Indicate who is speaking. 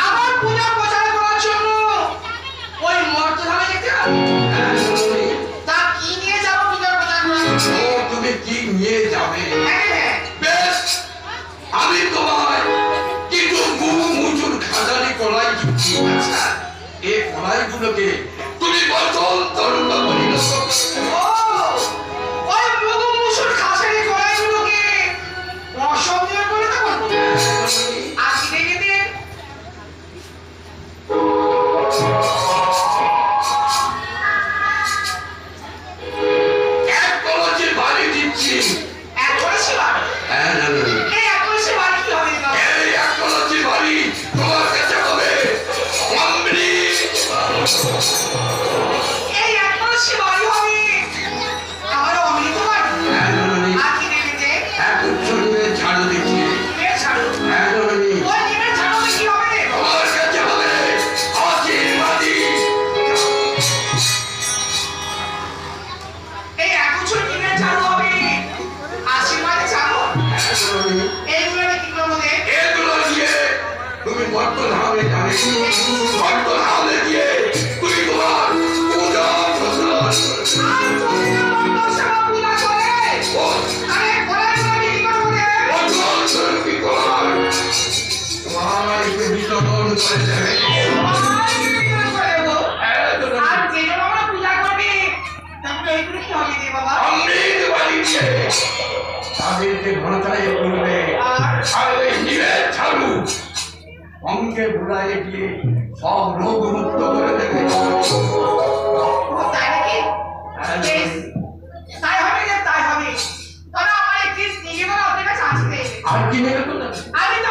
Speaker 1: আমার পূজা প্রচার করার জন্য ওই মর্তধামে যেতে হবে। তা কি নিয়ে যাবো পূজা প্রচার করার জন্য?
Speaker 2: তুমি কি নিয়ে যাবে?
Speaker 1: হ্যাঁ,
Speaker 2: বেশ, আমি তোমায় কিছু মুচুর খাজানি কলাই দিচ্ছি।
Speaker 1: আচ্ছা।
Speaker 2: এই কলাইগুলোকে তুমি বচন তরুণ পরিণত
Speaker 1: ও, ওই মুগু মুসুর খাসারি কড়াইগুলোকে অসম্মান করে তো করবো। আর কি দেখে দে?
Speaker 2: এক কলসি বাড়ি দিচ্ছি।
Speaker 1: এক কলসি বাড়ি?
Speaker 2: হ্যাঁ,
Speaker 1: এই এক কলসি বাড়ি কি হবে বাবা?
Speaker 2: এই এক কলসি বাড়ি তোমার কাছে হবে অমৃত।
Speaker 1: এই এক কলসি বাড়ি হবে আমার অমৃত বাড়ি। আর কি দেখে দে?
Speaker 2: এক উচ্চনীয় ঝাড়ু দিচ্ছি।
Speaker 1: নিমের ঝাড়ু?
Speaker 2: হ্যাঁ,
Speaker 1: ওই নিমের ঝাড়ুতে কি হবে রে?
Speaker 2: তোমার কাছে হবে আশীর্বাদী।
Speaker 1: এই এক বছর নিমের ঝাড়ু হবে আশীর্বাদে ঝাড়ু। এইগুলো কি করবো রে?
Speaker 2: এগুলো দিয়ে তুমি বর্তধামে যাবে। বর্তধামে গিয়ে তুমি তোমার পূজা প্রদান করবে।
Speaker 1: আর যদি আমার সেবা পূজা করে আরে কড়াইগুলো বিক্রি করবো রে।
Speaker 2: বচন তরুণ বিকলাঙ্গ তোমায় বিতরণ করে দেবে।
Speaker 1: সবাই বিক্রি করে দেবো। আর যেগুলো আমরা পূজা করবি তারপরে এইগুলো কি হবে রে বাবা?
Speaker 2: অমৃত বাড়ি দিয়ে তাদেরকে ঘনতায় করবে।
Speaker 1: আর
Speaker 2: আর ওই নিমের ঝাড়ু অঙ্কে ঘুরাইয়ে দিয়ে সব রোগ মুক্ত করে দেবে।
Speaker 1: ও তাই নাকি? বেশ, তাই হবে রে, তাই হবে। তবে আমার একটি নিজে বলে আপনার কাছে আছে রে।
Speaker 2: আর কি নেবে তো?
Speaker 1: আমি তো